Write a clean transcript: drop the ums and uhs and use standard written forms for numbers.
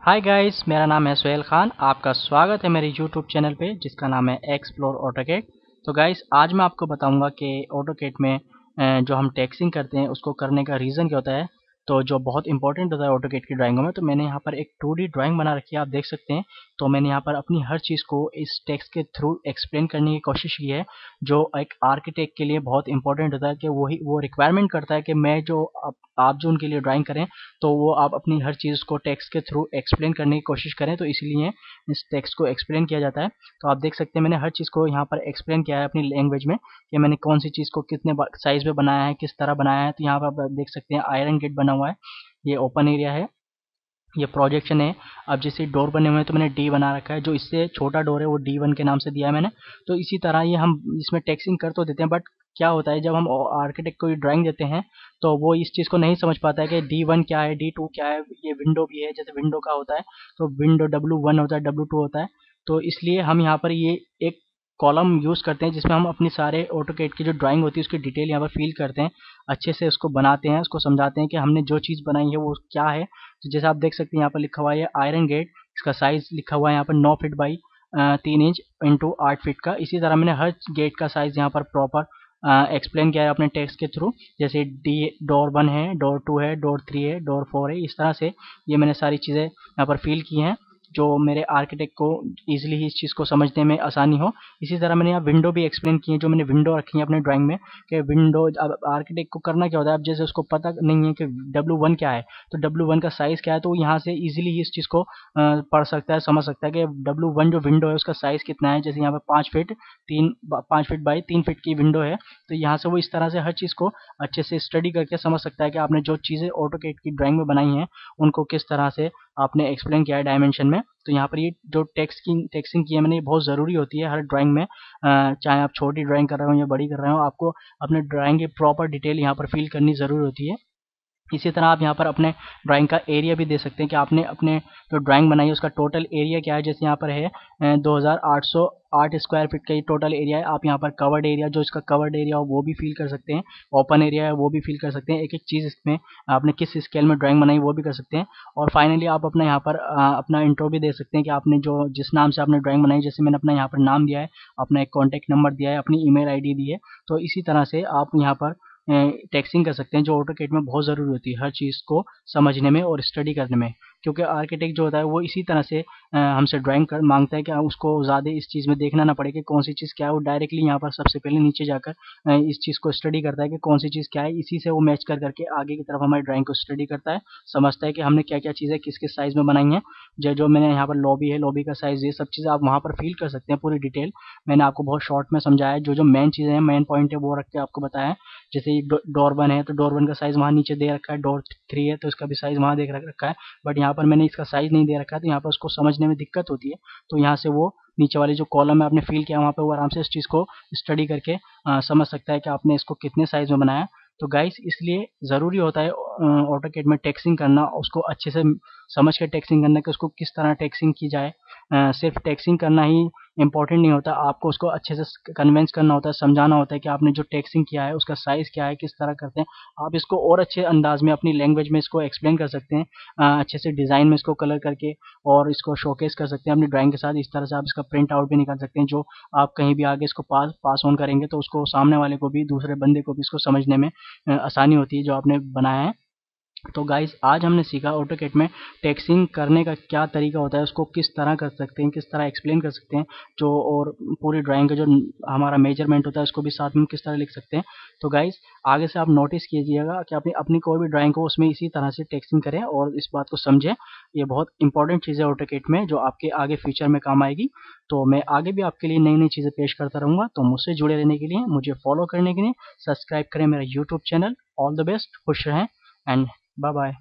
Hi guys, मेरा नाम है सुहेल खान। आपका स्वागत है मेरे यूट्यूब चैनल पे जिसका नाम है एक्सप्लोर ऑटोकेड। तो गाइस, आज मैं आपको बताऊंगा कि ऑटोकेड में जो हम टेक्सिंग करते हैं उसको करने का रीज़न क्या होता है। तो जो बहुत इंपॉर्टेंट होता है ऑटोकेड की ड्राइंगों में, तो मैंने यहाँ पर एक 2D ड्राइंग बना रखी है, आप देख सकते हैं। तो मैंने यहाँ पर अपनी हर चीज़ को इस टेक्स्ट के थ्रू एक्सप्लेन करने की कोशिश की है, जो एक आर्किटेक्ट के लिए बहुत इंपॉर्टेंट होता है कि वो रिक्वायरमेंट करता है कि मैं जो आप जो उनके लिए ड्राइंग करें, तो वो आप अपनी हर चीज़ को टेक्स्ट के थ्रू एक्सप्लेन करने की कोशिश करें। तो इसलिए इस टेक्स्ट को एक्सप्लेन किया जाता है। तो आप देख सकते हैं मैंने हर चीज़ को यहाँ पर एक्सप्लेन किया है अपनी लैंग्वेज में, कि मैंने कौन सी चीज़ को कितने साइज में बनाया है, किस तरह बनाया है। तो यहाँ पर आप देख सकते हैं आयरन गेट बना हुआ है, ये ओपन एरिया है, ये प्रोजेक्शन है। अब जैसे डोर बने हुए हैं तो मैंने डी बना रखा है, जो इससे छोटा डोर है वो D1 के नाम से दिया है मैंने। तो इसी तरह ये हम इसमें टेक्सिंग कर तो देते हैं, बट क्या होता है जब हम आर्किटेक्ट को ड्राइंग देते हैं तो वो इस चीज़ को नहीं समझ पाता है कि D1 क्या है, D2 क्या है। ये विंडो भी है, जैसे विंडो का होता है तो विंडो W1 होता है, W2 होता है। तो इसलिए हम यहाँ पर ये एक कॉलम यूज़ करते हैं जिसमें हम अपनी सारे ऑटोकेड की जो ड्राइंग होती है उसकी डिटेल यहाँ पर फिल करते हैं, अच्छे से उसको बनाते हैं, उसको समझाते हैं कि हमने जो चीज़ बनाई है वो क्या है। तो जैसे आप देख सकते हैं यहाँ पर लिखा हुआ है आयरन गेट, इसका साइज लिखा हुआ है यहाँ पर 9 feet by 3 inch into 8 feet का। इसी तरह मैंने हर गेट का साइज यहाँ पर प्रॉपर एक्सप्लेन किया है अपने टेक्स्ट के थ्रू। जैसे डी डोर 1 है, डोर 2 है, डोर 3 है, डोर 4 है, इस तरह से ये मैंने सारी चीज़ें यहाँ पर फिल की हैं, जो मेरे आर्किटेक्ट को ईजिली ही इस चीज़ को समझने में आसानी हो। इसी तरह मैंने यहाँ विंडो भी एक्सप्लेन की है, जो मैंने विंडो रखी है अपने ड्राइंग में, कि विंडो अब आर्किटेक्ट को करना क्या होता है। अब जैसे उसको पता नहीं है कि W1 क्या है, तो W1 का साइज़ क्या है, तो यहाँ से ईजिली ही इस चीज़ को पढ़ सकता है, समझ सकता है कि W1 जो विंडो है उसका साइज़ कितना है। जैसे यहाँ पर 5 फीट बाई 3 फीट की विंडो है, तो यहाँ से वो इस तरह से हर चीज़ को अच्छे से स्टडी करके समझ सकता है कि आपने जो चीज़ें ऑटोकेड की ड्राइंग में बनाई हैं उनको किस तरह से आपने एक्सप्लेन किया है डायमेंशन में। तो यहाँ पर ये जो टेक्सिंग की है मैंने, ये बहुत ज़रूरी होती है हर ड्राइंग में। चाहे आप छोटी ड्राइंग कर रहे हो या बड़ी कर रहे हो, आपको अपने ड्राइंग की प्रॉपर डिटेल यहाँ पर फिल करनी ज़रूरी होती है। इसी तरह आप यहाँ पर अपने ड्राइंग का एरिया भी दे सकते हैं कि आपने अपने जो ड्राइंग बनाई है उसका टोटल एरिया क्या है। जैसे यहाँ पर है 2808 स्क्वायर फीट का ये टोटल एरिया है। आप यहाँ पर कवर्ड एरिया, जो इसका कवर्ड एरिया हो वो भी फिल कर सकते हैं, ओपन एरिया है वो भी फिल कर सकते हैं। एक एक चीज़ इसमें आपने किस स्केल में ड्राइंग बनाई वो भी कर सकते हैं। और फाइनली आप अपना यहाँ पर अपना इंट्रो भी दे सकते हैं कि आपने जो जिस नाम से आपने ड्राइंग बनाई, जैसे मैंने अपना यहाँ पर नाम दिया है, अपना एक कॉन्टैक्ट नंबर दिया है, अपनी ईमेल आईडी दी है। तो इसी तरह से आप यहाँ पर टेक्सिंग कर सकते हैं, जो ऑटोकेड में बहुत ज़रूरी होती है हर चीज़ को समझने में और स्टडी करने में। क्योंकि आर्किटेक्ट जो होता है वो इसी तरह से हमसे ड्राइंग कर मांगता है कि उसको ज़्यादा इस चीज़ में देखना ना पड़े कि कौन सी चीज़ क्या है। वो डायरेक्टली यहाँ पर सबसे पहले नीचे जाकर इस चीज़ को स्टडी करता है कि कौन सी चीज़ क्या है। इसी से वो मैच कर करके आगे की तरफ हमारी ड्राइंग को स्टडी करता है, समझता है कि हमने क्या क्या चीज़ें किस किस साइज़ में बनाई हैं। जो जो मैंने यहाँ पर लॉबी है, लॉबी का साइज़, ये सब चीज़ें आप वहाँ पर फील कर सकते हैं पूरी डिटेल। मैंने आपको बहुत शॉर्ट में समझाया है, जो जो मेन चीज़ें हैं, मेन पॉइंट है वो रख के आपको बताया है। जैसे डोर 1 है तो डोर 1 का साइज़ वहाँ नीचे दे रखा है, डोर 3 है तो इसका भी साइज़ वहाँ दे रखा है। बट यहाँ पर मैंने इसका साइज़ नहीं दे रखा है, तो यहाँ पर उसको समझने में दिक्कत होती है। तो यहाँ से वो नीचे वाले जो कॉलम है आपने फिल किया, वहाँ पे वो आराम से इस चीज़ को स्टडी करके समझ सकता है कि आपने इसको कितने साइज़ में बनाया। तो गाइस, इसलिए ज़रूरी होता है ऑटोकेड में टेक्सिंग करना, उसको अच्छे से समझ के टेक्सिंग करना कि उसको किस तरह टेक्सिंग की जाए। सिर्फ टेक्सिंग करना ही इम्पोर्टेंट नहीं होता, आपको उसको अच्छे से कन्विंस करना होता है, समझाना होता है कि आपने जो टेक्सिंग किया है उसका साइज़ क्या है, किस तरह करते हैं। आप इसको और अच्छे अंदाज में अपनी लैंग्वेज में इसको एक्सप्लेन कर सकते हैं, अच्छे से डिज़ाइन में इसको कलर करके, और इसको शोकेस कर सकते हैं अपनी ड्राइंग के साथ। इस तरह से आप इसका प्रिंट आउट भी निकाल सकते हैं, जो आप कहीं भी आगे इसको पास ऑन करेंगे तो उसको सामने वाले को भी, दूसरे बंदे को भी इसको समझने में आसानी होती है जो आपने बनाया है। तो गाइस, आज हमने सीखा ऑटोकेड में टेक्सिंग करने का क्या तरीका होता है, उसको किस तरह कर सकते हैं, किस तरह एक्सप्लेन कर सकते हैं, जो और पूरी ड्राइंग का जो हमारा मेजरमेंट होता है उसको भी साथ में किस तरह लिख सकते हैं। तो गाइस, आगे से आप नोटिस कीजिएगा कि अपनी अपनी कोई भी ड्राइंग को उसमें इसी तरह से टेक्सिंग करें और इस बात को समझें। ये बहुत इंपॉर्टेंट चीज़ है ऑटोकेड में, जो आपके आगे फ्यूचर में काम आएगी। तो मैं आगे भी आपके लिए नई नई चीज़ें पेश करता रहूँगा। तो मुझसे जुड़े रहने के लिए, मुझे फॉलो करने के लिए सब्सक्राइब करें मेरा YouTube channel. All the best, खुश रहें एंड बाय बाय।